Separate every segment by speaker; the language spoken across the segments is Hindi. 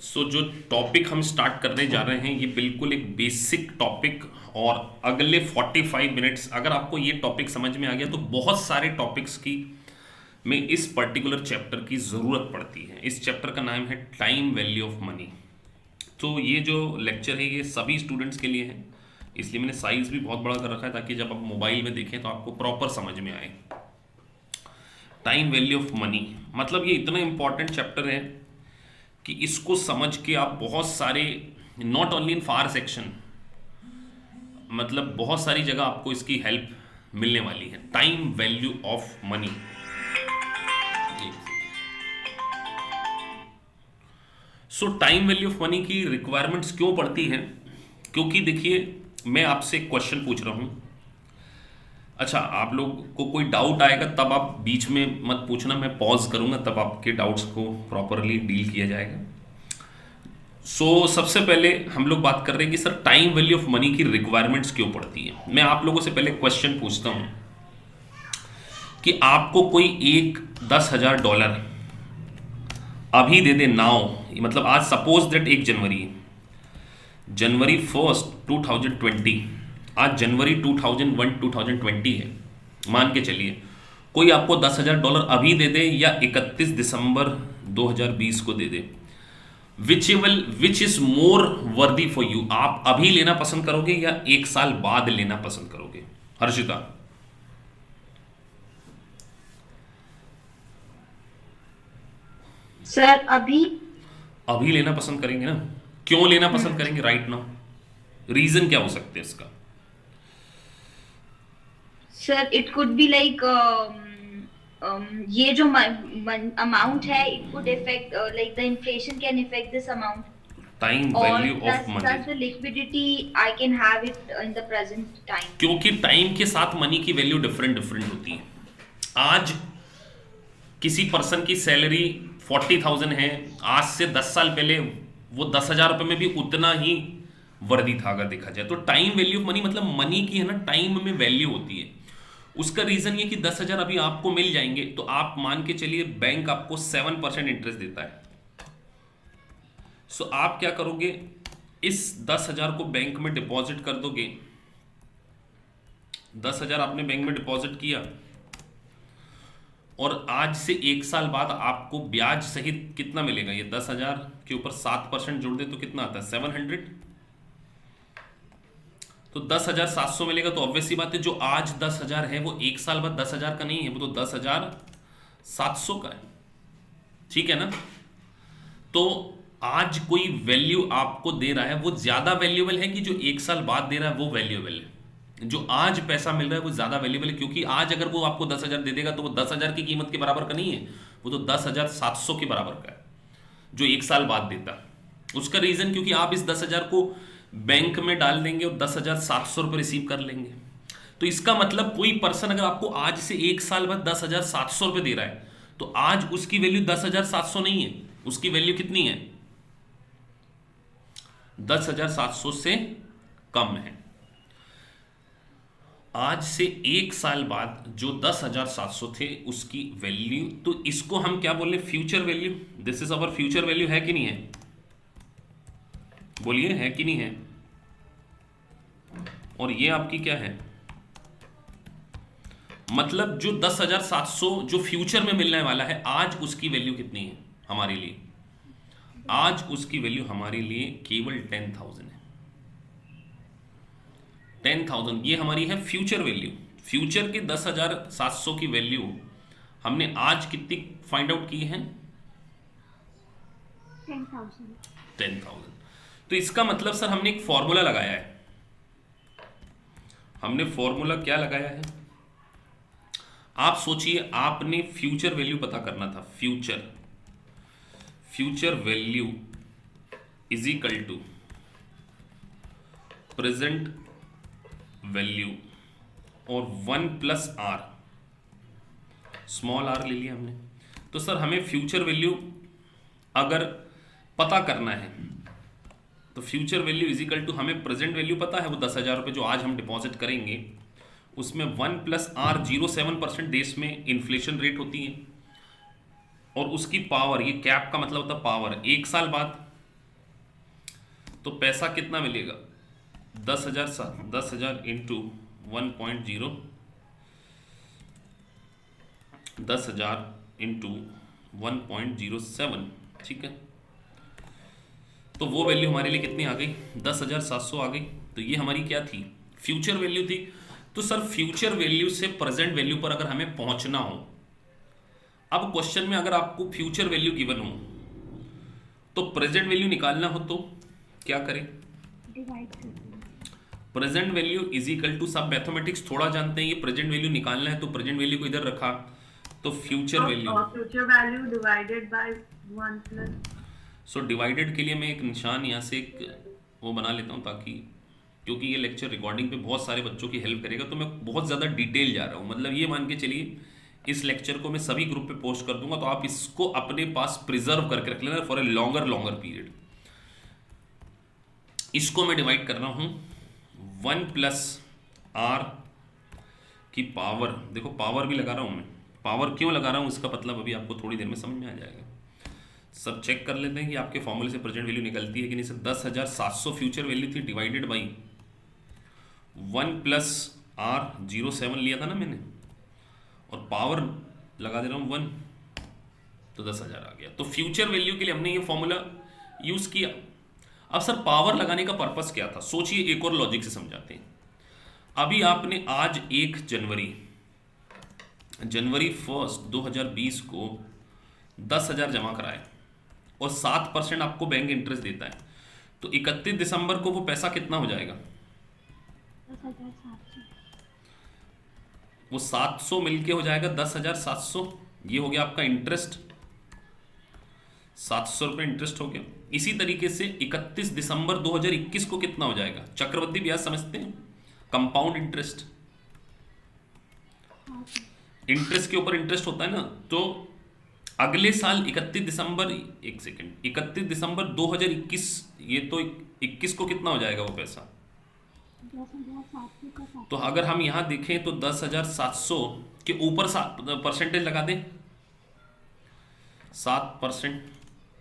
Speaker 1: जो टॉपिक हम स्टार्ट करने जा रहे हैं ये बिल्कुल एक बेसिक टॉपिक। और अगले 45 मिनट्स अगर आपको ये टॉपिक समझ में आ गया तो बहुत सारे टॉपिक्स की में इस पर्टिकुलर चैप्टर की ज़रूरत पड़ती है। इस चैप्टर का नाम है टाइम वैल्यू ऑफ मनी। तो ये जो लेक्चर है ये सभी स्टूडेंट्स के लिए है, इसलिए मैंने साइज भी बहुत बड़ा कर रखा है ताकि जब आप मोबाइल में देखें तो आपको प्रॉपर समझ में आए। टाइम वैल्यू ऑफ मनी मतलब ये इतना इंपॉर्टेंट चैप्टर है कि इसको समझ के आप बहुत सारे, not only in far section, मतलब बहुत सारी जगह आपको इसकी हेल्प मिलने वाली है। Time value of money. So time value of money की रिक्वायरमेंट्स क्यों पड़ती हैं? क्योंकि देखिए मैं आपसे एक क्वेश्चन पूछ रहा हूं। अच्छा, आप लोग को कोई डाउट आएगा तब आप बीच में मत पूछना, मैं पॉज करूंगा तब आपके डाउट्स को प्रॉपरली डील किया जाएगा। सबसे पहले हम लोग बात कर रहे हैं कि sir time value of money की रिक्वायरमेंट्स क्यों पड़ती है। मैं आप लोगों से पहले क्वेश्चन पूछता हूं कि आपको कोई एक $10,000 अभी दे दे नाउ, मतलब आज सपोज दैट 1 जनवरी, जनवरी 1 2020, आज जनवरी 2001 है, मान के चलिए कोई आपको $10,000 अभी दे दे या 31 दिसंबर 2020 को दे दे, विच इज मोर वर्दी फॉर यू? आप अभी लेना पसंद करोगे या 1 साल बाद लेना पसंद करोगे? हर्षिता।
Speaker 2: सर अभी।
Speaker 1: अभी लेना पसंद करेंगे ना? क्यों लेना पसंद करेंगे राइट नाउ? रीजन क्या हो सकते हैं इसका?
Speaker 2: Sir it could be like ये जो अमाउंट है it could effect like the inflation can effect this amount
Speaker 1: time
Speaker 2: और
Speaker 1: value of
Speaker 2: plus
Speaker 1: money.
Speaker 2: Plus the liquidity I can have it in the present time.
Speaker 1: क्योंकि टाइम के साथ मनी की वैल्यू डिफरेंट डिफरेंट होती है। आज किसी पर्सन की सैलरी 40,000 है, आज से 10 साल पहले वो 10,000 रुपये में भी उतना ही वर्दी था अगर देखा जाए तो। टाइम वैल्यू ऑफ मनी मतलब मनी की है ना, टाइम में वैल्यू होती है। उसका रीजन ये कि 10,000 अभी आपको मिल जाएंगे तो आप मान के चलिए बैंक आपको 7% इंटरेस्ट देता है। आप क्या करोगे, इस 10,000 को बैंक में डिपॉजिट कर दोगे। 10,000 आपने बैंक में डिपॉजिट किया और आज से 1 साल बाद आपको ब्याज सहित कितना मिलेगा? ये 10,000 के ऊपर 7% जोड़ दे तो कितना आता है? 700। तो 10,700 मिलेगा। तो ऑब्वियसली बात है जो आज 10,000 है वो 1 साल बाद 10,000 का नहीं है, वो तो 10,700 का है। ठीक है ना? तो आज कोई वैल्यू आपको दे रहा है वो ज्यादा वैल्यूएबल है कि जो 1 साल बाद दे रहा है वो वैल्यूएबल है? जो आज पैसा मिल रहा है वो ज्यादा वैल्यूएबल है, क्योंकि आज अगर वो आपको 10,000 दे देगा तो वो 10,000 की कीमत के बराबर का नहीं है, वो तो 10,700 के बराबर का है जो 1 साल बाद देता है। उसका रीजन क्योंकि आप इस 10,000 को बैंक में डाल देंगे और 10,700 रुपये रिसीव कर लेंगे। तो इसका मतलब कोई पर्सन अगर आपको आज से 1 साल बाद 10,700 रुपये दे रहा है तो आज उसकी वैल्यू 10,700 नहीं है, उसकी वैल्यू कितनी है? 10,700 से कम है। आज से 1 साल बाद जो 10,700 थे उसकी वैल्यू, तो इसको हम क्या बोले? Future value. This is our future value, है कि नहीं है? बोलिए, है कि नहीं है? और ये आपकी क्या है? मतलब जो 10,700 जो फ्यूचर में मिलने वाला है आज उसकी वैल्यू कितनी है हमारे लिए? आज उसकी वैल्यू हमारे लिए केवल 10,000 है। 10,000 ये हमारी है फ्यूचर वैल्यू। फ्यूचर के 10,700 की वैल्यू हमने आज कितनी फाइंड आउट की है? 10,000। तो इसका मतलब सर हमने एक फॉर्मूला लगाया है। हमने फॉर्मूला क्या लगाया है? आप सोचिए, आपने फ्यूचर वैल्यू पता करना था। Future value is equal to present value और 1+r, स्मॉल r ले लिया हमने। तो सर हमें फ्यूचर वैल्यू अगर पता करना है तो future value is equal to, हमें प्रेजेंट वैल्यू पता है वो 10,000 रुपये जो आज हम डिपॉजिट करेंगे, उसमें 1+r 0.7% देश में इन्फ्लेशन रेट होती है और उसकी पावर, ये कैप का मतलब होता है पावर, 1 साल बाद तो पैसा कितना मिलेगा 10,000 इंटू 1.0, 10,000 इंटू 1.07, ठीक है। तो वो वैल्यू हमारे लिए कितनी आ गई 10,700 आ गई। तो ये हमारी क्या थी फ्यूचर वैल्यू थी। तो सर फ्यूचर वैल्यू से प्रेजेंट वैल्यू पर अगर हमें पहुंचना हो, अब क्वेश्चन में अगर आपको फ्यूचर वैल्यू गिवन हो तो प्रेजेंट वैल्यू निकालना हो तो क्या करें, present value is equal to, सब मैथमेटिक्स थोड़ा जानते हैं, ये प्रेजेंट वैल्यू निकालना है तो प्रेजेंट वैल्यू को इधर रखा तो future value
Speaker 3: divided by 1 plus.
Speaker 1: So divided के लिए मैं एक निशान यहाँ से एक वो बना लेता हूँ, ताकि क्योंकि ये लेक्चर रिकॉर्डिंग पे बहुत सारे बच्चों की हेल्प करेगा, तो मैं बहुत ज़्यादा डिटेल जा रहा हूँ। मतलब ये मान के चलिए इस लेक्चर को मैं सभी ग्रुप पे पोस्ट कर दूंगा, तो आप इसको अपने पास प्रिजर्व करके रख लेना फॉर ए लॉन्गर पीरियड। इसको मैं डिवाइड कर रहा हूँ 1 प्लस आर की पावर, देखो पावर भी लगा रहा हूँ मैं, पावर क्यों लगा रहा हूँ इसका मतलब अभी आपको थोड़ी देर में समझ में आ जाएगा। सब चेक कर लेते हैं कि आपके फॉर्मूले से प्रेजेंट वैल्यू निकलती है कि नहीं। सर 10,700 फ्यूचर वैल्यू थी, डिवाइडेड बाई 1 प्लस आर 07 लिया था ना मैंने, और पावर लगा दे रहा हूँ 1, तो 10,000 आ गया। तो फ्यूचर वैल्यू के लिए हमने ये फॉर्मूला यूज किया। अब सर पावर लगाने का पर्पस क्या था, सोचिए, एक और लॉजिक से समझाते हैं। अभी आपने आज 1 जनवरी 1 2020 को 10,000 जमा कराए और 7% आपको बैंक इंटरेस्ट देता है, तो 31 दिसंबर को वो पैसा कितना हो जाएगा,
Speaker 3: 10,700।
Speaker 1: वो 700 मिलके हो जाएगा 10,700। ये हो गया आपका इंटरेस्ट, 700 रुपये इंटरेस्ट हो गया। इसी तरीके से 31 दिसंबर 2021 को कितना हो जाएगा, चक्रवृद्धि ब्याज समझते हैं, कंपाउंड इंटरेस्ट, इंटरेस्ट के ऊपर इंटरेस्ट होता है ना। तो अगले साल 31 दिसंबर, एक सेकेंड, 31 दिसंबर 2021, ये तो 21 को कितना हो जाएगा वो पैसा,
Speaker 3: 10,700 का
Speaker 1: तो अगर हम यहाँ देखें तो 10,700 के ऊपर परसेंटेज लगा दें 7%,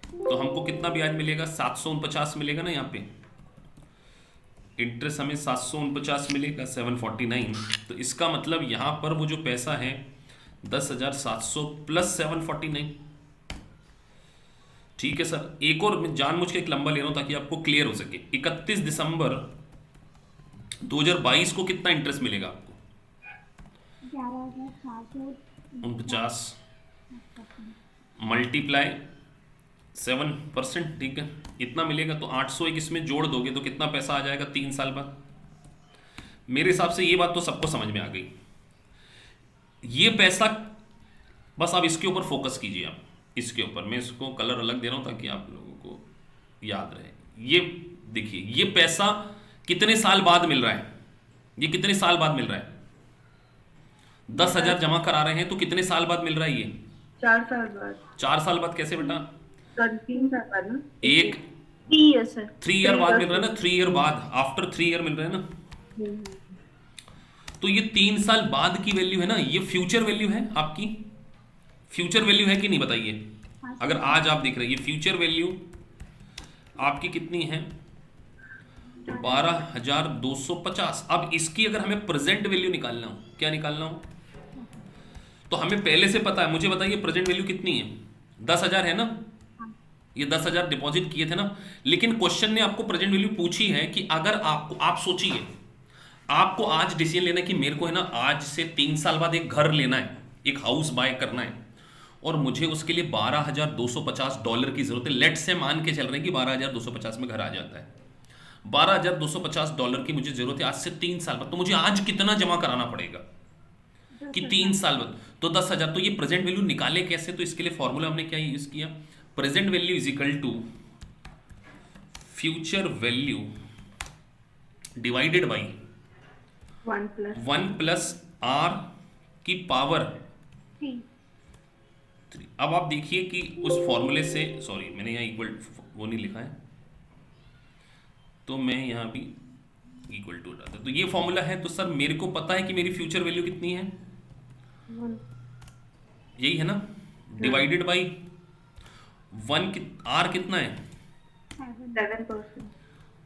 Speaker 1: तो हमको कितना ब्याज मिलेगा, 749 मिलेगा ना। यहाँ पे इंटरेस्ट हमें 749 मिलेगा, 749। तो इसका मतलब यहाँ पर वो जो पैसा है 10,700 प्लस 749। ठीक है सर, एक और मैं जानबूझ के एक लंबा ले रहा हूँ ताकि आपको क्लियर हो सके। 31 दिसंबर 2022 को कितना इंटरेस्ट मिलेगा आपको, 11,449 मल्टीप्लाई 7%, ठीक है, इतना मिलेगा। तो 801 इसमें जोड़ दोगे तो कितना पैसा आ जाएगा 3 साल बाद। मेरे हिसाब से ये बात तो सबको समझ में आ गई। ये पैसा बस आप इसके ऊपर फोकस कीजिए, आप इसके ऊपर, मैं इसको कलर अलग दे रहा हूं ताकि आप लोगों को याद रहे। ये देखिए, ये पैसा कितने साल बाद मिल रहा है, ये कितने साल बाद मिल रहा है, 10,000 जमा करा रहे हैं तो कितने साल बाद मिल रहा है ये,
Speaker 3: 4 साल बाद।
Speaker 1: 4 साल बाद कैसे बेटा,
Speaker 3: 3 साल बाद ना,
Speaker 1: एक
Speaker 3: 3 ईयर सर,
Speaker 1: 3 ईयर बाद मिल रहा है ना, 3 ईयर बाद, आफ्टर 3 ईयर मिल रहा है ना। तो ये 3 साल बाद की वैल्यू है ना, ये फ्यूचर वैल्यू है आपकी, फ्यूचर वैल्यू है कि नहीं बताइए। अगर आज आप देख रहे हैं ये फ्यूचर वैल्यू आपकी कितनी है 12,250। अब इसकी अगर हमें प्रेजेंट वैल्यू निकालना हो, क्या निकालना हो, तो हमें पहले से पता है, मुझे बताइए प्रेजेंट वैल्यू कितनी है, 10,000 है ना, ये 10,000 डिपॉजिट किए थे ना। लेकिन क्वेश्चन ने आपको प्रेजेंट वैल्यू पूछी है कि अगर आपको, आप सोचिए, आपको आज डिसीजन लेना है कि मेरे को है ना आज से 3 साल बाद एक घर लेना है, एक हाउस बाय करना है, और मुझे उसके लिए $12,250 की जरूरत है। लेट से मान के चल रहे हैं कि 12,250 में घर आ जाता है, $12,250 की मुझे जरूरत है आज से 3 साल बाद। तो मुझे आज कितना जमा कराना पड़ेगा कि 3 साल बाद, तो 10,000। तो ये प्रेजेंट वैल्यू निकाले कैसे, तो इसके लिए फॉर्मूला हमने क्या यूज किया, present value is equal to future value divided by 1 plus r की पावर 3। अब आप देखिए कि उस फॉर्मूले से, सॉरी मैंने यहाँ इक्वल वो नहीं लिखा है, तो मैं यहाँ भी इक्वल टू डालता, तो ये फॉर्मूला है। तो सर मेरे को पता है कि मेरी फ्यूचर वैल्यू कितनी है, यही है ना, डिवाइडेड बाई 1, आर कितना है
Speaker 3: 7%।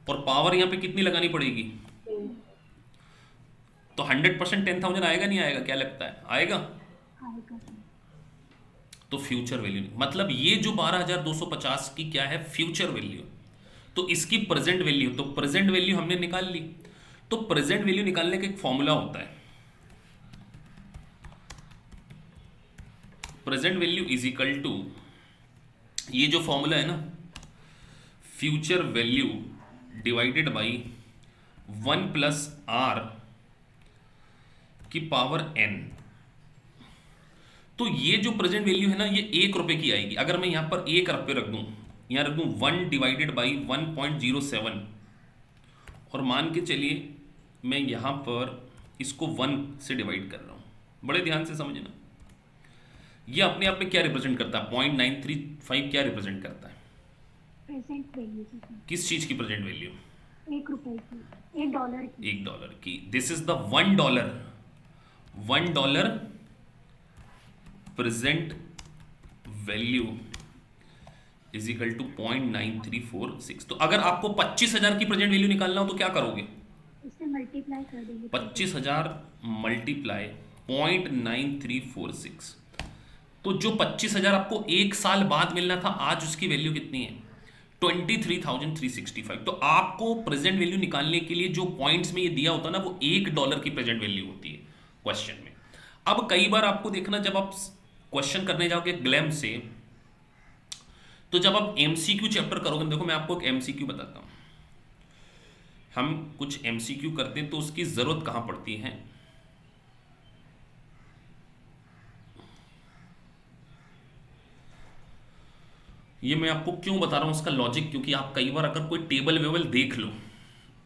Speaker 1: और पावर यहाँ पे कितनी लगानी पड़ेगी? तो 100% 10,000 आएगा नहीं आएगा, क्या लगता है आएगा? तो फ्यूचर वैल्यू मतलब ये जो 12,250 की क्या है, फ्यूचर वैल्यू। तो इसकी प्रेजेंट वैल्यू, तो प्रेजेंट वैल्यू हमने निकाल ली। तो प्रेजेंट वैल्यू निकालने का एक फॉर्मूला होता है, present value is equal to, ये जो फॉर्मूला है ना, future value divided by 1 plus r की पावर n। तो ये जो प्रेजेंट वैल्यू है ना, ये 1 रुपए की आएगी। अगर मैं यहां पर 1 रुपए रख दूं, यहां रख दूं 1 डिवाइडेड बाई 1.07, और मान के चलिए मैं यहां पर इसको 1 से डिवाइड कर रहा हूं। बड़े ध्यान से समझना, ये अपने आप में क्या रिप्रेजेंट करता है, 0.935 क्या रिप्रेजेंट करता है?
Speaker 4: प्रेजेंट वैल्यू
Speaker 1: किस चीज की प्रेजेंट वैल्यू?
Speaker 4: 1 रुपए की, $1 की।
Speaker 1: $1 की। This is the $1, $1 present value is equal to 0.9346। तो अगर आपको 25,000 की प्रेजेंट वैल्यू निकालना हो तो क्या करोगे?
Speaker 4: इससे मल्टीप्लाई कर देंगे।
Speaker 1: 25,000 मल्टीप्लाई 0.9346। तो जो 25,000 आपको 1 साल बाद मिलना था, आज उसकी वैल्यू कितनी है? 23,365। तो आपको प्रेजेंट वैल्यू निकालने के लिए जो पॉइंट्स में ये दिया होता है ना, वो $1 की प्रेजेंट वैल्यू होती है क्वेश्चन में। अब कई बार आपको देखना, जब आप क्वेश्चन करने जाओगे ग्लैम से, तो जब आप एमसीक्यू चैप्टर करोगे, देखो मैं आपको एक एमसीक्यू बताता हूं। हम कुछ एमसीक्यू करते हैं तो उसकी जरूरत कहां पड़ती है? ये मैं आपको क्यों बता रहा हूं उसका लॉजिक, क्योंकि आप कई बार अगर कोई टेबल वेबल देख लो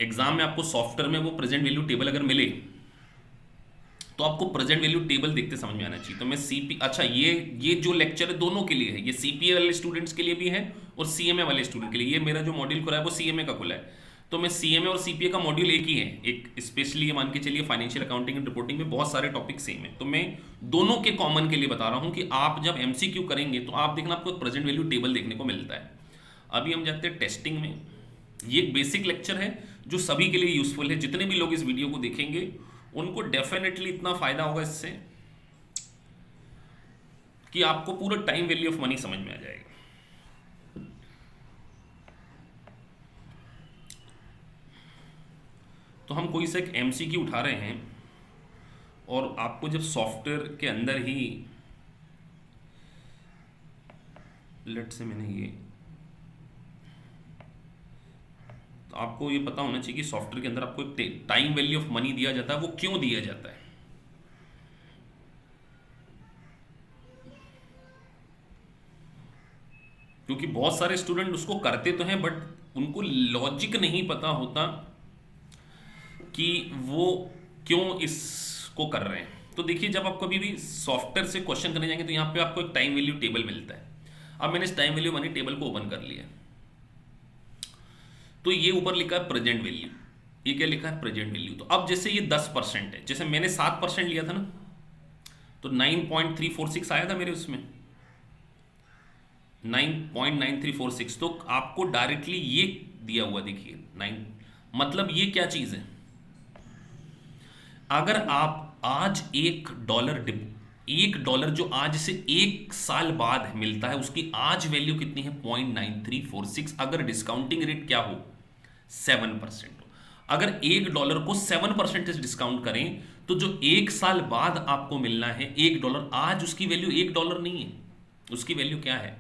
Speaker 1: एग्जाम में, आपको सॉफ्टवेयर में वो प्रेजेंट वैल्यू टेबल अगर मिले, तो आपको प्रेजेंट वैल्यू टेबल देखते समझ में आना चाहिए। तो मैं अच्छा ये जो लेक्चर है दोनों के लिए है, ये सीपीए वाले स्टूडेंट्स के लिए भी है और सीएमए वाले स्टूडेंट के लिए। ये मेरा जो मॉड्यूल खुला है वो सीएमए का खुला है, तो मैं सीएमए और सीपीए का मॉड्यूल एक ही है। एक स्पेशली ये मान के चलिए फाइनेंशियल अकाउंटिंग एंड रिपोर्टिंग में बहुत सारे टॉपिक सेम है, तो मैं दोनों के कॉमन के लिए बता रहा हूँ कि आप जब एमसीक्यू करेंगे तो आप देखना आपको प्रेजेंट वैल्यू टेबल देखने को मिलता है। अभी हम जाते हैं टेस्टिंग में। ये एक बेसिक लेक्चर है जो सभी के लिए यूजफुल है। जितने भी लोग इस वीडियो को देखेंगे उनको डेफिनेटली इतना फायदा होगा इससे कि आपको पूरा टाइम वैल्यू ऑफ मनी समझ में आ जाएगा। तो हम कोई सा एक एमसीक्यू उठा रहे हैं और आपको जब सॉफ्टवेयर के अंदर ही, लेट से मैंने ये, तो आपको ये पता होना चाहिए कि सॉफ्टवेयर के अंदर आपको एक टाइम वैल्यू ऑफ मनी दिया जाता है। वो क्यों दिया जाता है? क्योंकि बहुत सारे स्टूडेंट उसको करते तो हैं बट उनको लॉजिक नहीं पता होता कि वो क्यों इसको कर रहे हैं। तो देखिए, जब आप कभी भी सॉफ्टवेयर से क्वेश्चन करने जाएंगे तो यहाँ पे आपको एक टाइम वैल्यू टेबल मिलता है। अब मैंने इस टाइम वैल्यू मनी टेबल को ओपन कर लिया, तो ये ऊपर लिखा है प्रेजेंट वैल्यू। ये क्या लिखा है? Present value. तो अब जैसे ये 10% है, जैसे मैंने 7% लिया था ना, तो 9.346 आया था मेरे उसमें, 9.9346। तो आपको डायरेक्टली ये दिया हुआ देखिए 9, मतलब ये क्या चीज है? अगर आप आज $1 जो आज से 1 साल बाद मिलता है, उसकी आज वैल्यू कितनी है? 0.9346। अगर डिस्काउंटिंग रेट क्या हो? 7% हो। अगर $1 को 7% से डिस्काउंट करें तो जो 1 साल बाद आपको मिलना है $1, आज उसकी वैल्यू $1 नहीं है, उसकी वैल्यू क्या है?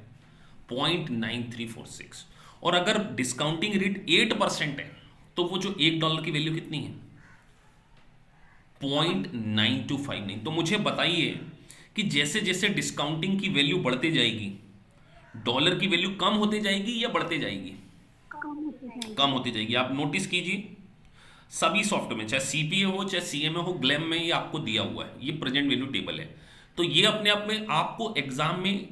Speaker 1: 0.9346। और अगर डिस्काउंटिंग रेट 8% है तो वो जो $1 की वैल्यू कितनी है? 0.9259। तो मुझे बताइए कि जैसे जैसे डिस्काउंटिंग की वैल्यू बढ़ते जाएगी, डॉलर की वैल्यू कम होते जाएगी या बढ़ते जाएगी? कम होती जाएगी। आप नोटिस कीजिए सभी सॉफ्टवेयर में, चाहे सीपीए हो चाहे सीएमए हो, ग्लैम में ये आपको दिया हुआ है, ये प्रेजेंट वैल्यू टेबल है। तो ये अपने आप में आपको एग्जाम में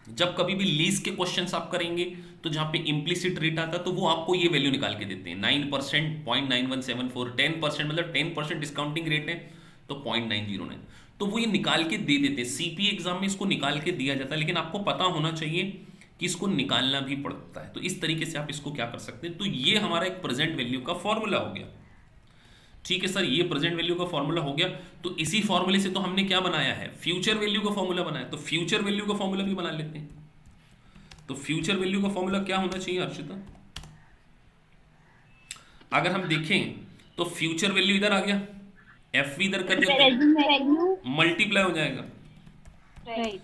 Speaker 1: जब कभी भी लीज के क्वेश्चंस आप करेंगे तो जहां पे इम्प्लिसिट रेट आता है तो वो आपको ये वैल्यू निकाल के देते हैं। 9%, 0.9174, 10% मतलब 10% डिस्काउंटिंग रेट है तो 0.909, तो वो ये निकाल के दे देते हैं। सीपीए एग्जाम में इसको निकाल के दिया जाता है, लेकिन आपको पता होना चाहिए कि इसको निकालना भी पड़ता है। तो इस तरीके से आप इसको क्या कर सकते हैं, तो ये हमारा एक प्रेजेंट वैल्यू का फॉर्मूला हो गया। ठीक है सर, ये प्रेजेंट वैल्यू का फॉर्मूला हो गया। तो इसी फॉर्मूले से तो हमने क्या बनाया है, फ्यूचर वैल्यू का फॉर्मूला बनाया। तो फ्यूचर वैल्यू का फॉर्मूला भी बना लेते हैं। तो फ्यूचर वैल्यू का फॉर्मूला क्या होना चाहिए हर्षिता, अगर हम देखें तो फ्यूचर वैल्यू इधर आ गया, एफ भी इधर कर देते हैं,
Speaker 2: वैल्यू
Speaker 1: मल्टीप्लाई हो जाएगा।
Speaker 2: राइट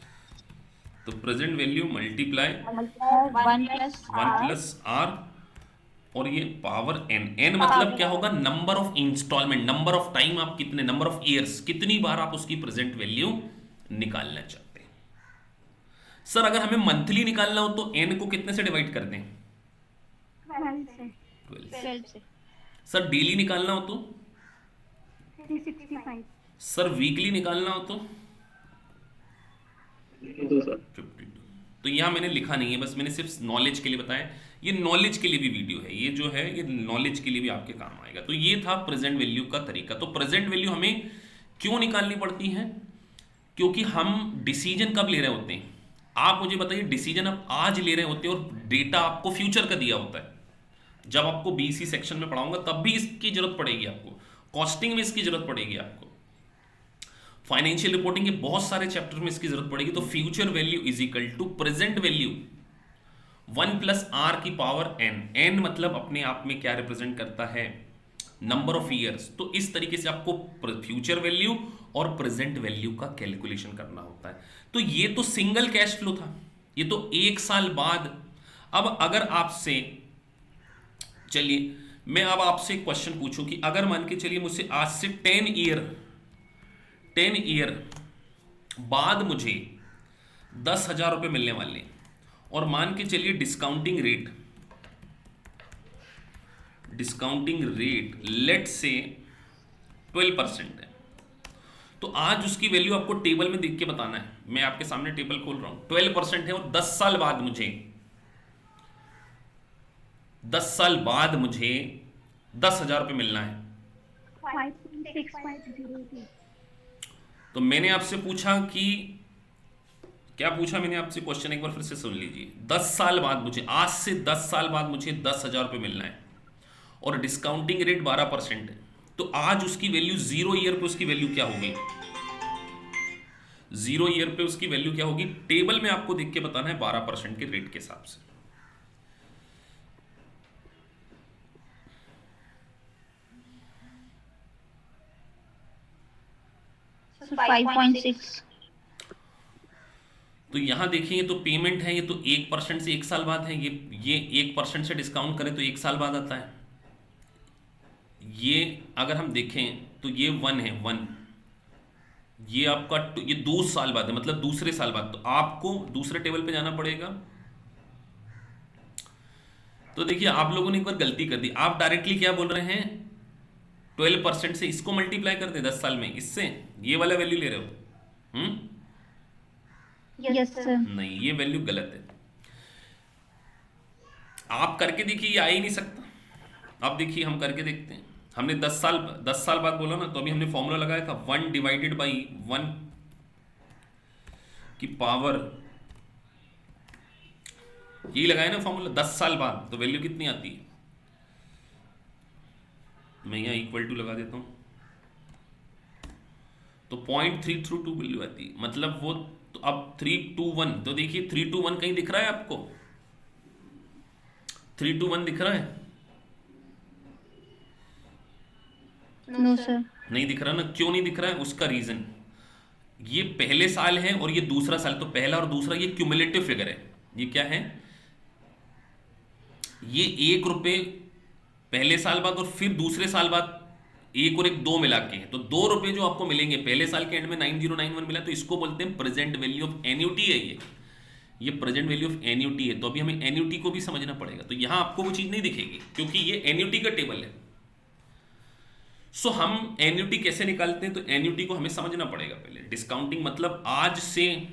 Speaker 1: तो present value multiply 1 plus r और ये पावर एन। एन मतलब क्या होगा, number of installment, number of time आप कितने, नंबर ऑफ ईयर्स, कितनी बार आप उसकी प्रेजेंट वैल्यू निकालना चाहते हैं। सर अगर हमें मंथली निकालना हो तो एन को कितने से डिवाइड कर दें, 12
Speaker 2: से।
Speaker 1: सर डेली निकालना हो तो,
Speaker 4: 365
Speaker 1: सर वीकली निकालना हो तो 52। तो यहाँ मैंने लिखा नहीं है, बस मैंने सिर्फ नॉलेज के लिए बताया। ये नॉलेज के लिए भी वीडियो है, ये जो है ये नॉलेज के लिए भी आपके काम आएगा। तो ये था प्रेजेंट वैल्यू का तरीका। तो प्रेजेंट वैल्यू हमें क्यों निकालनी पड़ती है, क्योंकि हम डिसीजन कब ले रहे होते हैं, आप मुझे बताइए, डिसीजन आप आज ले रहे होते हैं और डेटा आपको फ्यूचर का दिया होता है। जब आपको बीसी सेक्शन में पढ़ाऊंगा तब भी इसकी जरूरत पड़ेगी आपको, कॉस्टिंग में इसकी जरूरत पड़ेगी आपको, फाइनेंशियल रिपोर्टिंग के बहुत सारे चैप्टर में इसकी जरूरत पड़ेगी। तो future value is equal to present value 1 plus r की पावर एन। एन मतलब अपने आप में क्या रिप्रेजेंट करता है, नंबर ऑफ ईयर्स। तो इस तरीके से आपको फ्यूचर वैल्यू और प्रेजेंट वैल्यू का कैलकुलेशन करना होता है। तो ये तो सिंगल कैश फ्लो था, ये तो 1 साल बाद। अब अगर आपसे, चलिए मैं अब आपसे एक क्वेश्चन पूछूं कि अगर मान के चलिए मुझसे आज से 10 ईयर बाद मुझे 10,000 रुपये मिलने वाले हैं, और मान के चलिए डिस्काउंटिंग रेट लेट से 12% है। तो आज उसकी वैल्यू आपको टेबल में देख के बताना है। मैं आपके सामने टेबल खोल रहा हूं, 12% है और 10 साल बाद मुझे 10,000 रुपये मिलना है।
Speaker 4: 5.6502
Speaker 1: तो मैंने आपसे पूछा कि क्या पूछा मैंने आपसे, क्वेश्चन एक बार फिर से सुन लीजिए। 10 साल बाद मुझे, आज से 10 साल बाद मुझे 10,000 रुपये मिलना है और डिस्काउंटिंग रेट 12% है। तो आज उसकी वैल्यू 0 ईयर पे उसकी वैल्यू क्या होगी, 0 ईयर पे उसकी वैल्यू क्या होगी, टेबल में आपको देख के बताना है 12% के रेट के हिसाब से।
Speaker 2: 5.6।
Speaker 1: तो यहां देखिए तो पेमेंट है, ये तो 1% से 1 साल बाद है, ये 1% से डिस्काउंट करें तो 1 साल बाद आता है। ये अगर हम देखें तो ये 1 है, 1, ये आपका ये 2 साल बाद है, मतलब दूसरे साल बाद। तो आपको दूसरे टेबल पे जाना पड़ेगा। तो देखिए आप लोगों ने एक बार गलती कर दी, आप डायरेक्टली क्या बोल रहे हैं, 12% से इसको मल्टीप्लाई कर दे 10 साल में, इससे ये वाला वैल्यू ले रहे हो।
Speaker 2: Yes sir.
Speaker 1: नहीं, ये वैल्यू गलत है। आप करके देखिए, ये आ ही नहीं सकता। अब देखिए हम करके देखते हैं। हमने 10 साल बाद बोला ना, तो अभी हमने फॉर्मूला लगाया था 1 डिवाइडेड बाई 1 की पावर, यही लगाया ना फॉर्मूला। 10 साल बाद तो वैल्यू कितनी आती है, मैं यहाँ इक्वल टू लगा देता हूं, तो 0.332 वैल्यू आती है। मतलब वो तो अब 321, तो देखिए 321 कहीं दिख रहा है आपको, 321 दिख रहा है,
Speaker 2: नो सर।
Speaker 1: नहीं दिख रहा ना। क्यों नहीं दिख रहा है, उसका रीजन, ये पहले साल है और ये दूसरा साल, तो पहला और दूसरा ये क्यूमुलेटिव फिगर है। ये क्या है, ये 1 रुपये पहले साल बाद और फिर दूसरे साल बाद 1 और 1 2 मिला के है। तो 2 रुपये जो आपको मिलेंगे पहले साल के एंड में 9091 मिला, तो इसको बोलते हैं प्रेजेंट वैल्यू ऑफ एन्युटी है। ये प्रेजेंट वैल्यू ऑफ एन्युटी है। तो अभी हमें एन्युटी को भी समझना पड़ेगा। तो यहां आपको वो चीज नहीं दिखेगी क्योंकि ये एन्युटी का टेबल है। सो हम एन्युटी कैसे निकालते हैं, तो एन्युटी को हमें समझना पड़ेगा पहले। डिस्काउंटिंग मतलब आज से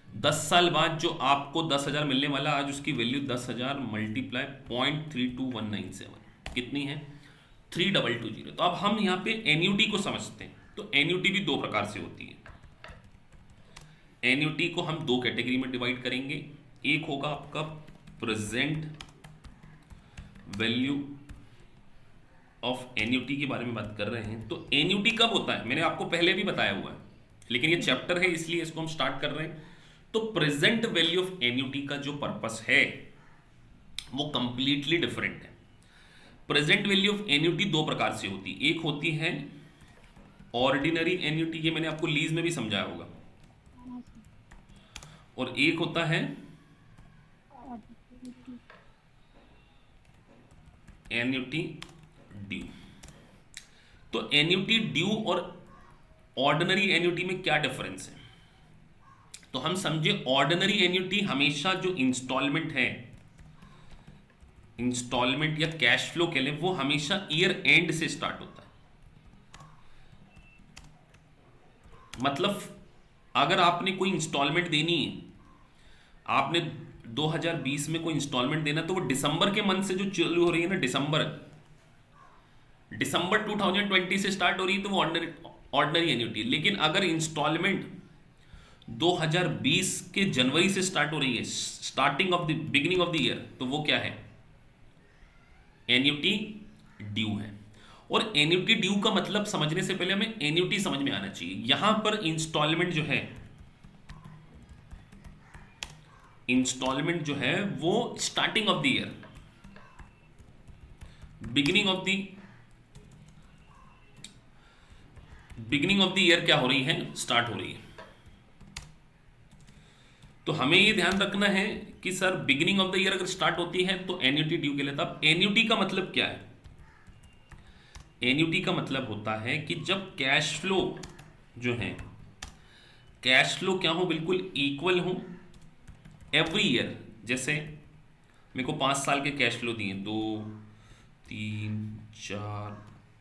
Speaker 1: 10 साल बाद जो आपको 10,000 मिलने वाला, आज उसकी वैल्यू 10,000 मल्टीप्लाई 0.32197 कितनी है, 3220। तो अब हम यहाँ पे एन्युटी को समझते हैं। तो एन्युटी भी 2 प्रकार से होती है। एन्युटी को हम 2 कैटेगरी में डिवाइड करेंगे। एक होगा आपका प्रेजेंट वैल्यू ऑफ एन्युटी के बारे में बात कर रहे हैं। तो एन्युटी कब होता है, मैंने आपको पहले भी बताया हुआ है, लेकिन ये चैप्टर है इसलिए इसको हम स्टार्ट कर रहे हैं। तो प्रेजेंट वैल्यू ऑफ एन्युटी का जो पर्पस है वो कंप्लीटली डिफरेंट है। प्रेजेंट वैल्यू ऑफ एन्युटी दो प्रकार से होती है, एक होती है ऑर्डिनरी एन्युटी, ये मैंने आपको लीज में भी समझाया होगा, और एक होता है एन्युटी ड्यू। तो एन्युटी ड्यू और ऑर्डिनरी एन्युटी में क्या डिफरेंस है, तो हम समझे ऑर्डिनरी एन्युटी हमेशा जो इंस्टॉलमेंट है, इंस्टॉलमेंट या कैश फ्लो के लिए, वो हमेशा ईयर एंड से स्टार्ट होता है। मतलब अगर आपने कोई इंस्टॉलमेंट देनी है, आपने 2020 में कोई इंस्टॉलमेंट देना, तो वो दिसंबर के मंथ से जो चालू हो रही है ना, दिसंबर 2020 से स्टार्ट हो रही है, तो वो ऑर्डिनरी एन्युटी। लेकिन अगर इंस्टॉलमेंट 2020 के जनवरी से स्टार्ट हो रही है, starting of the beginning of the year, तो वो क्या है, एन्युटी ड्यू है। और एन्युटी ड्यू का मतलब समझने से पहले हमें एन्युटी समझ में आना चाहिए। यहां पर इंस्टॉलमेंट जो है, इंस्टॉलमेंट जो है वो starting of the year, beginning of the year क्या हो रही है, स्टार्ट हो रही है। तो हमें ये ध्यान रखना है कि sir beginning of the year अगर स्टार्ट होती है तो एन्युटी ड्यू के लिए। तब एन्युटी का मतलब क्या है, एन्युटी का मतलब होता है कि जब कैश फ्लो जो है, कैश फ्लो क्या हो, बिल्कुल इक्वल हो एवरी ईयर। जैसे मेरे को 5 साल के कैश फ्लो दिए, 2 3 4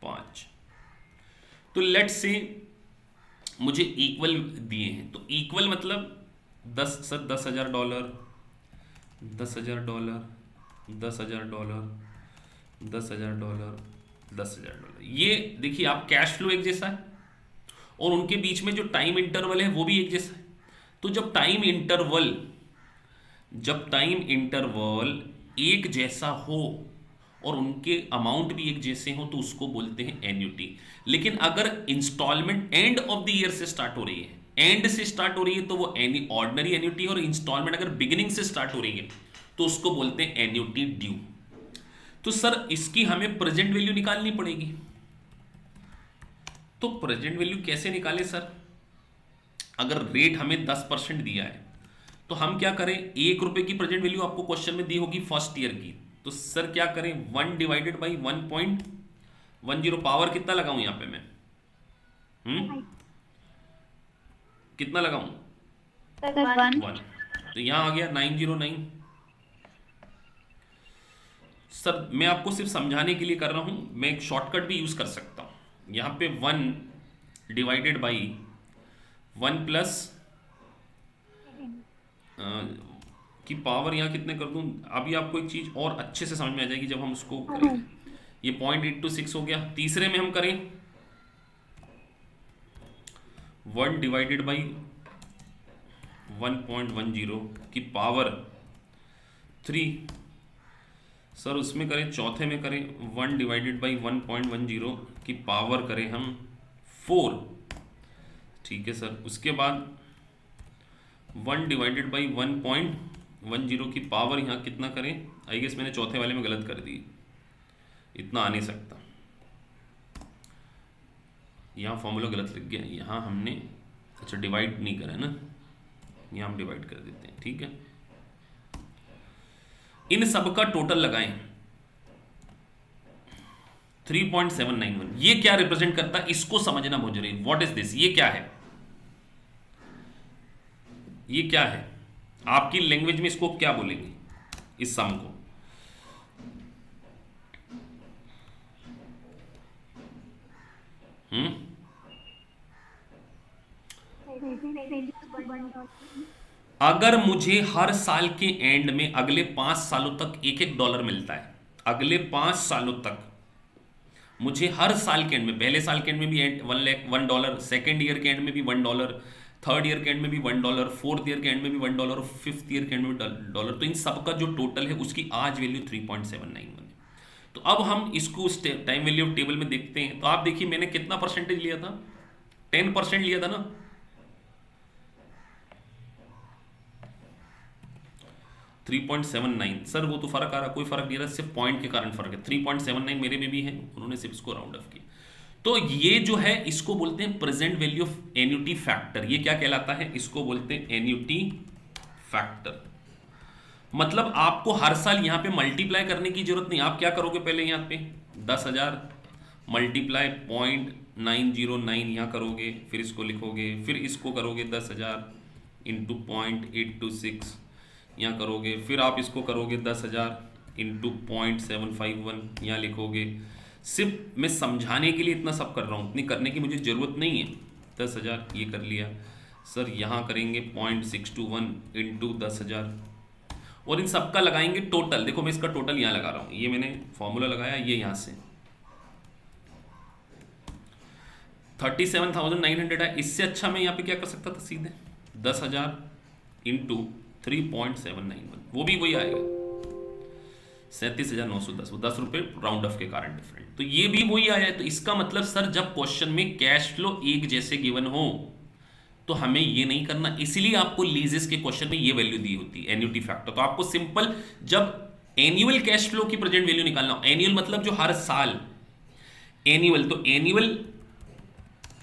Speaker 1: 5, तो लेट से मुझे इक्वल दिए हैं, तो इक्वल मतलब 10,000 $10,000 $10,000 $10,000 $10,000 $10,000। ये देखिए आप कैश फ्लो एक जैसा है, और उनके बीच में जो टाइम इंटरवल है वो भी एक जैसा है। तो जब टाइम इंटरवल एक जैसा हो और उनके अमाउंट भी एक जैसे हो, तो उसको बोलते हैं एन्युटी। लेकिन अगर installment end of the year से स्टार्ट हो रही है, एंड से स्टार्ट हो रही है, तो वो ऑर्डिनरी एन्युटी। और इंस्टॉलमेंट अगर बिगिनिंग से स्टार्ट हो रही है तो उसको बोलते हैं एन्युटी ड्यू। तो सर इसकी हमें प्रेजेंट वैल्यू निकालनी पड़ेगी। तो प्रेजेंट वैल्यू कैसे निकाले सर, अगर रेट हमें 10% दिया है तो हम क्या करें, 1 रुपए की प्रेजेंट वैल्यू आपको क्वेश्चन में दी होगी फर्स्ट ईयर की, तो सर क्या करें, 1 डिवाइडेड बाई 1.10, पावर कितना लगाऊं यहां पे मैं, कितना लगाऊं, 1। तो यहां आ गया 909। सर मैं आपको सिर्फ समझाने के लिए कर रहा हूं, मैं एक शॉर्टकट भी यूज कर सकता हूं। यहां पे 1 डिवाइडेड बाई 1 प्लस की पावर यहां कितने कर दूं। अभी आपको एक चीज और अच्छे से समझ में आ जाएगी जब हम उसको करें। ये 0.826 हो गया। तीसरे में हम करें 1 डिवाइडेड बाई 1.10 की पावर 3। सर उसमें करें, चौथे में करें 1 डिवाइडेड बाई 1.10 की पावर करें हम 4। ठीक है सर। उसके बाद 1 डिवाइडेड बाई 1.10 की पावर यहाँ कितना करें, आई गेस मैंने चौथे वाले में गलत कर दी, इतना आ नहीं सकता, यहाँ फॉर्मूला गलत लग गया। यहाँ हमने अच्छा डिवाइड नहीं करा ना, यहाँ हम डिवाइड कर देते हैं। ठीक है, इन सब का टोटल लगाएं 3.791। ये क्या रिप्रेजेंट करता है, इसको समझना बहुत जरूरी। व्हाट इज दिस, ये क्या है, ये क्या है, आपकी लैंग्वेज में इसको क्या बोलेंगे, इस सम को। अगर मुझे हर साल के एंड में अगले 5 सालों तक $1 मिलता है, अगले 5 सालों तक मुझे हर साल के एंड में, पहले साल के एंड में भी $1, सेकेंड ईयर के एंड में भी $1, थर्ड ईयर के एंड में भी $1, फोर्थ ईयर के एंड में भी $1 और फिफ्थ ईयर के एंड में भी $1। तो इन सबका जो टोटल है उसकी आज वैल्यू 3.791 है। तो अब हम इसको टाइम वैल्यू ऑफ टेबल में देखते हैं। तो आप देखिए मैंने कितना परसेंटेज लिया था, 10% लिया था ना। $3.79 सर वो तो फर्क आ रहा, कोई फर्क नहीं रहा, सिर्फ पॉइंट के कारण फर्क है। 3.79 मेरे में भी है, उन्होंने सिर्फ इसको राउंड ऑफ किया। तो ये जो है इसको बोलते हैं present value of annuity factor. ये क्या कहलाता है, इसको बोलते हैं एन्युटी फैक्टर। मतलब आपको हर साल यहां पे मल्टीप्लाई करने की जरूरत नहीं। आप क्या करोगे, पहले यहां पे 10,000 मल्टीप्लाई 0.909 यहां करोगे, फिर इसको लिखोगे, फिर इसको करोगे 10,000 इंटू 0.826 यहाँ करोगे, फिर आप इसको करोगे 10,000 इंटू 0.751 यहाँ लिखोगे। सिर्फ मैं समझाने के लिए इतना सब कर रहा हूँ, इतनी करने की मुझे ज़रूरत नहीं है। 10,000 ये कर लिया सर, यहाँ करेंगे 0.621 इंटू 10,000 और इन सबका लगाएंगे टोटल। देखो मैं इसका टोटल यहाँ लगा रहा हूँ, ये मैंने फॉर्मूला लगाया, ये यहाँ से 37,900 है। इससे अच्छा मैं यहाँ पे क्या कर सकता था, सीधे 10,000 इंटू 3.791, वो भी वही आएगा 37,910, वो 10 रुपये राउंड ऑफ के कारण डिफरेंट। तो ये भी वही आया है। तो इसका मतलब सर जब क्वेश्चन में कैश फ्लो एक जैसे गिवन हो तो हमें ये नहीं करना, इसलिए आपको लीजेस के क्वेश्चन में ये वैल्यू दी होती है एन्युटी फैक्टर। तो आपको सिंपल जब एनुअल कैश फ्लो की प्रेजेंट वैल्यू निकालना हो, एनुअल मतलब जो हर साल, एनुअल तो annual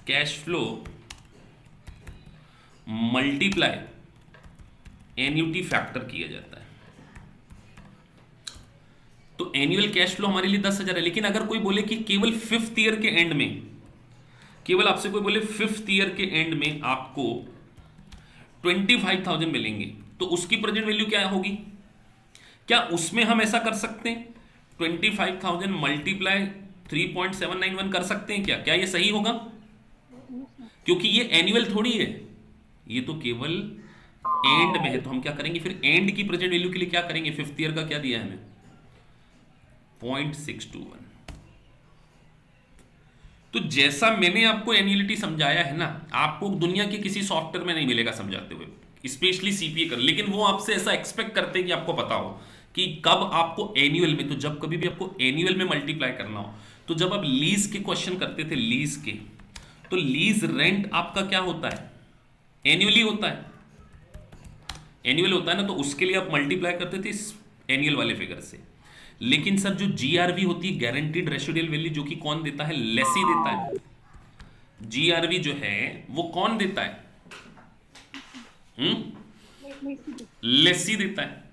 Speaker 1: cash flow multiply annuity factor किया जाता है। तो एनुअल कैश फ्लो हमारे लिए 10,000 है। लेकिन अगर कोई बोले कि केवल फिफ्थ ईयर के एंड में, केवल आपसे कोई बोले फिफ्थ ईयर के एंड में आपको 25,000 मिलेंगे, तो उसकी प्रेजेंट वैल्यू क्या होगी? क्या उसमें हम ऐसा कर सकते हैं 25,000 मल्टीप्लाई 3.791 कर सकते हैं क्या? क्या ये सही होगा? क्योंकि ये एनुअल थोड़ी है, ये तो केवल एंड में है। तो हम क्या करेंगे फिर, एंड की प्रेजेंट वैल्यू के लिए क्या करेंगे, फिफ्थ ईयर का क्या दिया है हमें 0.621। तो जैसा मैंने आपको एन्युअलिटी समझाया है ना, आपको दुनिया के किसी सॉफ्टवेयर में नहीं मिलेगा समझाते हुए, स्पेशली सीपीए कर। लेकिन वो आपसे ऐसा एक्सपेक्ट करते हैं कि आपको पता हो कि कब आपको एनुअल में, तो जब कभी भी आपको एनुअल में मल्टीप्लाई करना हो, तो जब आप लीज के क्वेश्चन करते थे, लीज के, तो लीज रेंट आपका क्या होता है, एनुअली होता है, एनुअल होता है ना, तो उसके लिए आप मल्टीप्लाई करते थे इस एनुअल वाले फिगर से। लेकिन सर जो जीआरवी होती है, गारंटीड रेसिडुअल वैल्यू, जो कि कौन देता है, लेसी देता है। जीआरवी जो है वो कौन देता है, लेसी देता है।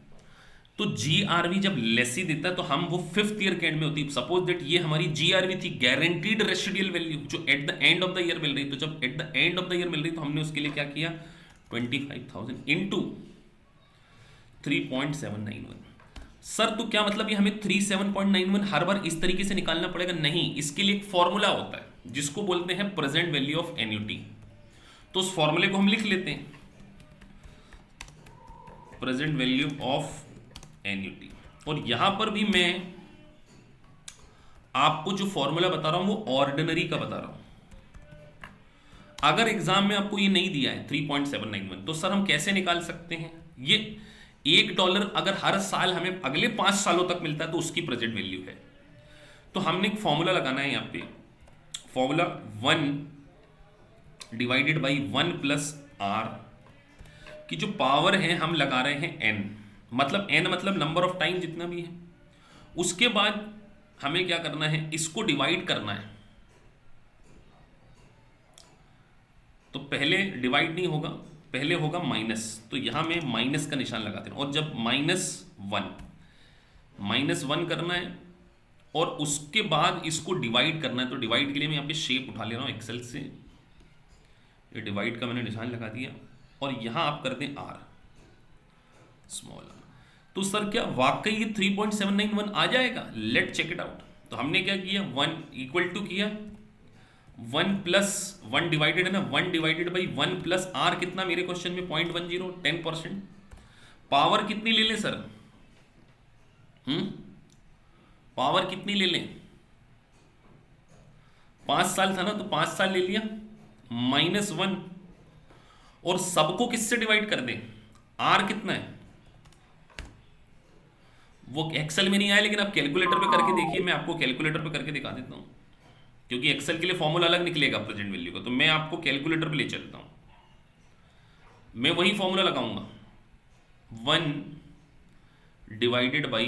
Speaker 1: तो जीआरवी जब लेसी देता है तो हम वो फिफ्थ ईयर के एंड में होती है। सपोज दैट ये हमारी जीआरवी थी, गारंटीड रेसिडुअल वैल्यू, जो at the end of the year मिल रही। तो जब at the end of the year मिल रही तो हमने उसके लिए क्या किया, 25,000 इंटू 3.791। सर तो क्या मतलब ये हमें 37.91 हर बार इस तरीके से निकालना पड़ेगा? नहीं, इसके लिए एक फॉर्मूला होता है जिसको बोलते हैं प्रेजेंट वैल्यू ऑफ एन्युटी। तो उस फॉर्मूले को हम लिख लेते हैं, प्रेजेंट वैल्यू ऑफ एन्युटी। और यहां पर भी मैं आपको जो फॉर्मूला बता रहा हूं वो ऑर्डिनरी का बता रहा हूं। अगर एग्जाम में आपको ये नहीं दिया है 3.791, तो सर हम कैसे निकाल सकते हैं? ये $1 अगर हर साल हमें अगले 5 सालों तक मिलता है तो उसकी प्रेजेंट वैल्यू है। तो हमने एक फॉर्मूला लगाना है यहां पे, formula 1 divided by 1 plus r की जो पावर है हम लगा रहे हैं n, मतलब n मतलब नंबर ऑफ टाइम जितना भी है। उसके बाद हमें क्या करना है, इसको डिवाइड करना है। तो पहले डिवाइड नहीं होगा, पहले होगा माइनस। तो यहां में माइनस का निशान लगाते हैं, और जब -1 करना है और उसके बाद इसको डिवाइड करना है। तो डिवाइड के लिए मैं यहां पे शेप उठा ले रहा हूं एक्सेल से, ये डिवाइड का मैंने निशान लगा दिया, और यहां आप कर दें r स्मॉल r। तो सर क्या वाकई ये 3.791 आ जाएगा? Let check it out. तो हमने क्या किया, 1 इक्वल टू किया 1 प्लस 1 डिवाइडेड है ना, 1 डिवाइडेड बाई 1 प्लस आर कितना मेरे क्वेश्चन में 0.10, 10%। पावर कितनी ले लें सर? पावर कितनी ले लें? 5 साल था ना, तो 5 साल ले लिया, -1, और सबको किससे डिवाइड कर दें, आर कितना है, वो एक्सेल में नहीं आया, लेकिन आप कैलकुलेटर पे करके देखिए, मैं आपको कैलकुलेटर पे करके दिखा देता हूं, क्योंकि एक्सेल के लिए फॉर्मूला अलग निकलेगा प्रेजेंट वैल्यू का, तो मैं आपको कैलकुलेटर पे ले चलता हूं, मैं वही फॉर्मूला लगाऊंगा, 1 डिवाइडेड बाई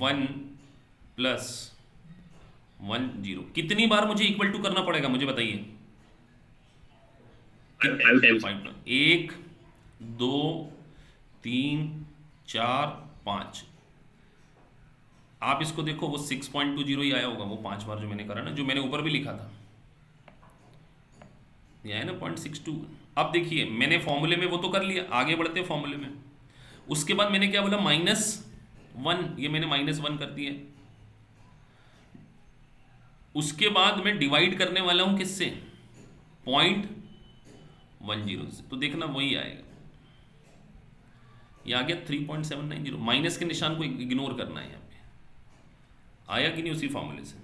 Speaker 1: 1 प्लस 1 0। कितनी बार मुझे इक्वल टू करना पड़ेगा मुझे बताइए, 5, 1 2 3 4 5। आप इसको देखो, वो 6.20 ही आया होगा, वो 5 बार जो मैंने करा ना, जो मैंने ऊपर भी लिखा था, ये है ना 0.62। अब देखिए मैंने फॉर्मूले में वो तो कर लिया, आगे बढ़ते हैं फॉर्मूले में। उसके बाद मैंने क्या बोला, -1, ये मैंने -1 कर दिया। उसके बाद मैं डिवाइड करने वाला हूं किससे, 0.10 से, तो देखना वही आएगा, ये आ गया 3.790। माइनस के निशान को इग्नोर करना है, यहाँ पे आया कि नहीं उसी फॉर्मूले से,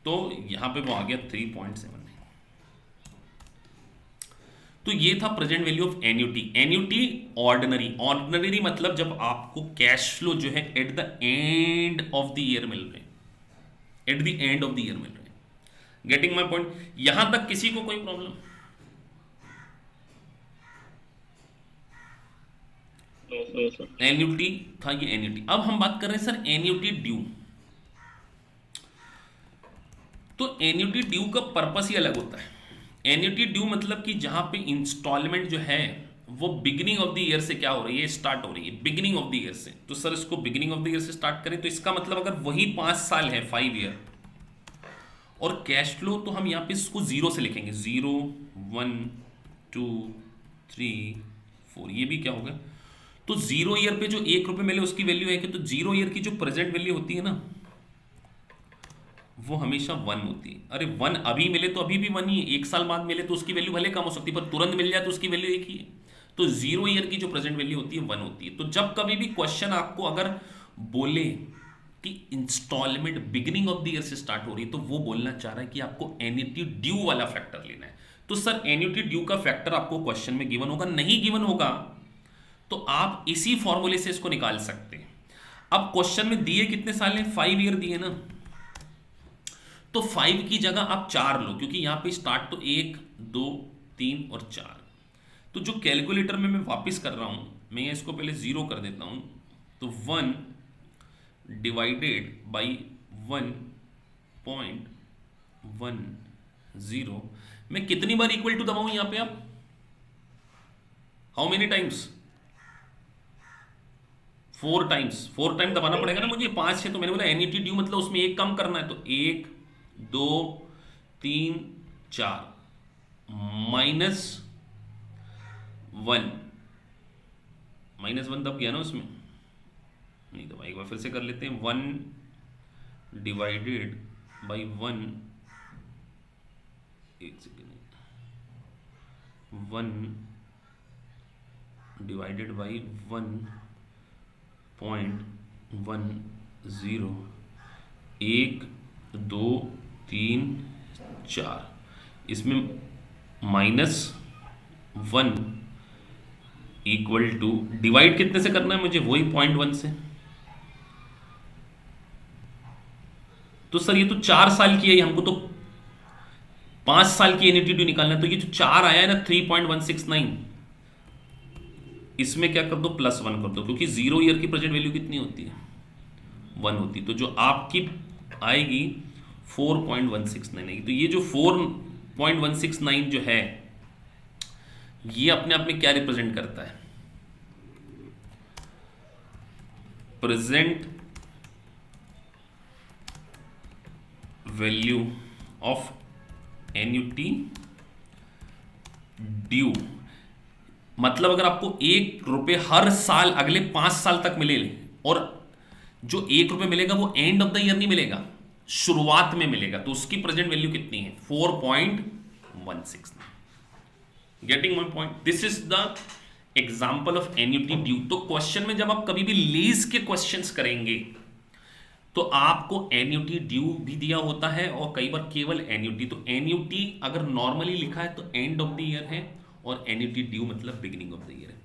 Speaker 1: तो यहां पे वो आ गया 3.79। तो ये था present value of annuity. Annuity ordinary मतलब जब आपको कैश फ्लो जो है at the end of the year मिल रहे, at the end of the year मिल रहे। Getting my point? यहां तक किसी को कोई प्रॉब्लम? एन्युटी था ये, एन्युटी। अब हम बात कर रहे हैं सर एन्युटी ड्यू। तो एन्युटी ड्यू का पर्पस ही अलग होता है। एन्युटी ड्यू मतलब कि जहां पे इंस्टॉलमेंट जो है वो बिगिनिंग ऑफ द ईयर से क्या हो रही है, स्टार्ट हो रही है बिगिनिंग ऑफ द ईयर से। तो सर इसको बिगिनिंग ऑफ द ईयर से स्टार्ट करें तो इसका मतलब अगर वही 5 साल है, 5 ईयर, और कैश फ्लो तो हम यहां पे इसको 0 से लिखेंगे, 0 1 2 3 4, ये भी क्या होगा। तो 0 ईयर पे जो 1 रुपए मिले उसकी वैल्यू है कि, तो 0 ईयर की जो प्रेजेंट वैल्यू होती है ना वो हमेशा 1 होती है। अरे 1 अभी मिले तो अभी भी 1 ही है, 1 साल बाद मिले तो उसकी वैल्यू भले कम हो सकती है, पर तुरंत मिल जाए तो उसकी वैल्यू 1 ही है। तो 0 ईयर की जो प्रेजेंट वैल्यू होती है 1 होती है। तो जब कभी भी क्वेश्चन आपको अगर बोले कि installment beginning of the year से स्टार्ट हो रही है, तो वो बोलना चाह रहा है कि आपको एन्युटी ड्यू वाला फैक्टर लेना है। तो सर एन्युटी ड्यू का फैक्टर आपको क्वेश्चन में गिवन होगा, नहीं गिवन होगा तो आप इसी फॉर्मूले से इसको निकाल सकते हैं। अब क्वेश्चन में दिए कितने साल हैं, 5 ईयर दिए ना, तो 5 की जगह आप 4 लो, क्योंकि यहां पे स्टार्ट तो 1 2 3 और 4। तो जो कैलकुलेटर में मैं वापस कर रहा हूं, मैं इसको पहले 0 कर देता हूं, तो 1 डिवाइडेड बाई 1.10, मैं कितनी बार इक्वल टू दबाऊं यहां पे, आप how many times, 4 times, 4 time दबाना पड़ेगा ना मुझे। 5 है तो मैंने बोला एन्युटी ड्यू मतलब उसमें 1 कम करना है, तो 1 2 3 4 -1 दब गया ना उसमें, नहीं दबा, एक बार फिर से कर लेते हैं। 1 डिवाइडेड बाई 1, एक सेकेंड, 1 डिवाइडेड बाई 1.10, 1 2 3 4, इसमें -1 इक्वल टू, डिवाइड कितने से करना है मुझे, वही 0.1 से। तो सर ये तो 4 साल की है, हमको तो 5 साल की एन्युटी ड्यू निकालना है। तो ये जो 4 आया है ना 3.169, इसमें क्या कर दो, +1 कर दो, क्योंकि 0 ईयर की प्रेजेंट वैल्यू कितनी होती है, 1 होती है। तो जो आपकी आएगी 4.169 आएगी। तो ये जो 4.169 जो है ये अपने आप में क्या रिप्रेजेंट करता है, present value of annuity due. मतलब अगर आपको 1 रुपए हर साल अगले 5 साल तक मिले, और जो 1 रुपए मिलेगा वो एंड ऑफ द ईयर नहीं मिलेगा, शुरुआत में मिलेगा, तो उसकी प्रेजेंट वैल्यू कितनी है, 4.169। Getting my point? This is the example of annuity due. तो क्वेश्चन में जब आप कभी भी लीज के क्वेश्चंस करेंगे तो आपको एन्युटी ड्यू भी दिया होता है और कई बार केवल एन्युटी। तो एन्युटी अगर नॉर्मली लिखा है तो एंड ऑफ द ईयर है और एन्युटी ड्यू मतलब बिगिनिंग ऑफ द ईयर है।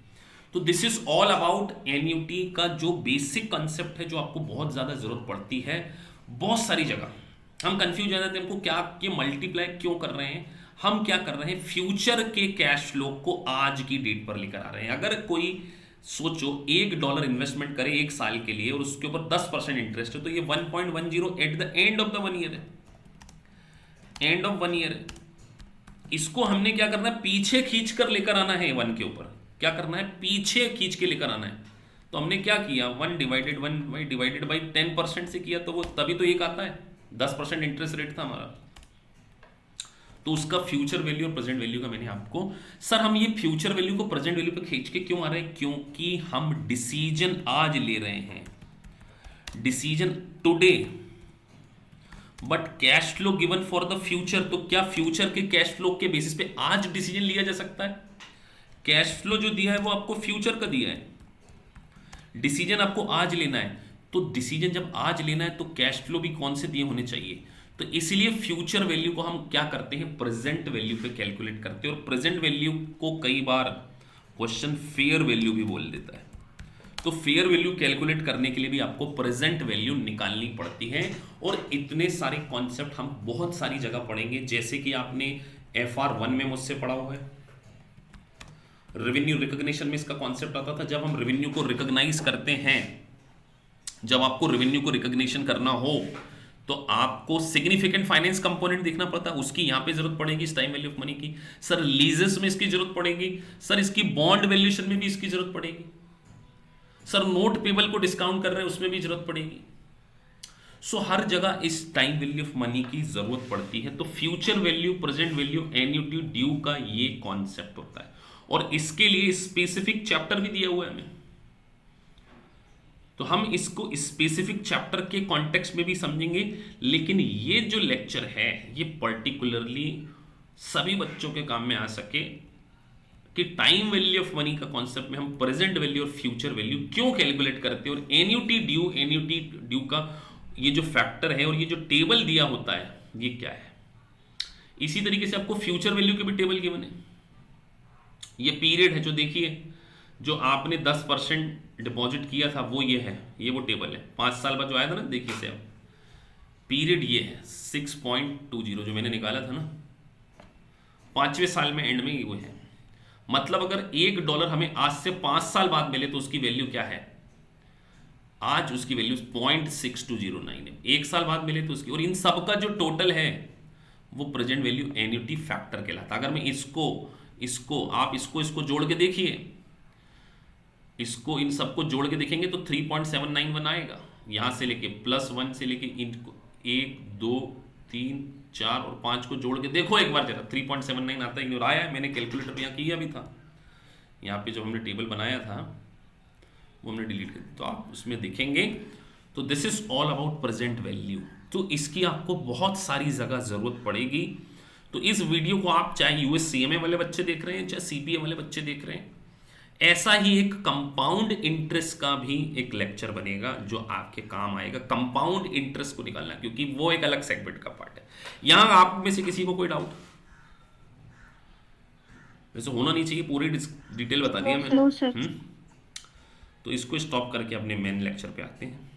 Speaker 1: तो this is all about annuity का जो बेसिक कंसेप्ट है, जो आपको बहुत ज्यादा जरूरत पड़ती है। बहुत सारी जगह हम कंफ्यूज हो जाते हैं, हमको क्या ये मल्टीप्लाई क्यों कर रहे हैं, हम क्या कर रहे हैं, फ्यूचर के कैश फ्लो को आज की डेट पर लेकर आ रहे हैं। अगर कोई सोचो $1 इन्वेस्टमेंट करे 1 साल के लिए और उसके ऊपर 10% इंटरेस्ट है, तो ये 1.10 eight the end of the 1 year है, एंड ऑफ 1 ईयर है। इसको हमने क्या करना है, पीछे खींच कर लेकर आना है 1 के ऊपर। क्या करना है, पीछे खींच के लेकर आना है। तो हमने क्या किया, 1 डिवाइडेड बाई 10% से किया, तो वो तभी तो 1 आता है। 10% इंटरेस्ट रेट था हमारा, तो उसका फ्यूचर वैल्यू और प्रेजेंट वैल्यू का मैंने आपको, सर हम ये फ्यूचर वैल्यू को प्रेजेंट वैल्यू पे खींच के क्यों आ रहे हैं, क्योंकि हम डिसीजन आज ले रहे हैं, decision today, but cash flow given for the future. तो क्या फ्यूचर के कैश फ्लो के बेसिस पे आज डिसीजन लिया जा सकता है? कैश फ्लो जो दिया है वो आपको फ्यूचर का दिया है, डिसीजन आपको आज लेना है। तो डिसीजन जब आज लेना है तो कैश फ्लो भी कौन से दिए होने चाहिए। तो इसलिए फ्यूचर वैल्यू को हम क्या करते हैं, प्रेजेंट वैल्यू पे कैलकुलेट करते हैं। और प्रेजेंट वैल्यू को कई बार क्वेश्चन फेयर वैल्यू भी बोल देता है। तो फेयर वैल्यू कैलकुलेट करने के लिए भी आपको प्रेजेंट वैल्यू निकालनी पड़ती है। और इतने सारे कॉन्सेप्ट हम बहुत सारी जगह पढ़ेंगे, जैसे कि आपने FR1 में मुझसे पढ़ा हुआ है, रेवेन्यू रिकॉग्निशन में इसका कॉन्सेप्ट आता था। जब हम रेवेन्यू को रिकॉग्नाइज करते हैं, जब आपको रेवेन्यू को रिकॉग्निशन करना हो तो आपको सिग्निफिकेंट फाइनेंस कंपोनेंट देखना पड़ता है, उसकी यहां पे जरूरत पड़ेगी, इस टाइम वैल्यू ऑफ मनी की। सर लीजेस में इसकी जरूरत पड़ेगी, सर इसकी बॉन्ड वैल्यूएशन में भी इसकी जरूरत पड़ेगी, सर नोट पेबल को डिस्काउंट कर रहे हैं उसमें भी जरूरत पड़ेगी। सो हर जगह इस टाइम वैल्यू ऑफ मनी की जरूरत पड़ती है। तो future value, present value, annuity due का ये कॉन्सेप्ट होता है और इसके लिए स्पेसिफिक चैप्टर भी दिया हुआ है हमें। तो हम इसको स्पेसिफिक चैप्टर के कॉन्टेक्स्ट में भी समझेंगे, लेकिन ये जो लेक्चर है ये पर्टिकुलरली सभी बच्चों के काम में आ सके कि टाइम वैल्यू ऑफ मनी का कॉन्सेप्ट में हम प्रेजेंट वैल्यू और फ्यूचर वैल्यू क्यों कैलकुलेट करते हैं, और एन्युटी ड्यू का ये जो फैक्टर है और ये जो टेबल दिया होता है ये क्या है। इसी तरीके से आपको फ्यूचर वैल्यू के भी टेबल गिवन है। ये पीरियड है जो देखिए, जो आपने 10% डिपॉजिट किया था वो ये है, ये वो टेबल है। 5 साल बाद जो आया था ना, देखिए से अब पीरियड ये है 6.20 जो मैंने निकाला था ना, 5वें साल में एंड में ये वो है। मतलब अगर $1 हमें आज से 5 साल बाद मिले तो उसकी वैल्यू क्या है, आज उसकी वैल्यू 0.6209 है। 1 साल बाद मिले तो उसकी, और इन सब का जो टोटल है वो प्रेजेंट वैल्यू एन्युटी फैक्टर कहलाता है। अगर मैं इसको जोड़ के देखिए, इसको इन सबको जोड़ के देखेंगे तो 3.791 आएगा। यहां से लेके +1 से लेके इनको 1 2 3 4 और 5 को जोड़ के देखो एक बार जरा, 3.79 आता है, आया है। मैंने कैलकुलेटर यहाँ किया भी था, यहाँ पे जो हमने टेबल बनाया था वो हमने डिलीट कर दिया, तो आप उसमें देखेंगे। तो this is all about present value. तो इसकी आपको बहुत सारी जगह जरूरत पड़ेगी। तो इस वीडियो को आप चाहे USCMA वाले बच्चे देख रहे हैं, चाहे CPA वाले बच्चे देख रहे हैं, ऐसा ही एक कंपाउंड इंटरेस्ट का भी एक लेक्चर बनेगा जो आपके काम आएगा, कंपाउंड इंटरेस्ट को निकालना, क्योंकि वो एक अलग सेगमेंट का पार्ट है। यहां आप में से किसी को कोई डाउट? वैसे होना नहीं चाहिए, पूरी डिटेल बता दिया मैंने।
Speaker 3: No sir.
Speaker 1: तो इसको स्टॉप करके अपने मेन लेक्चर पे आते हैं।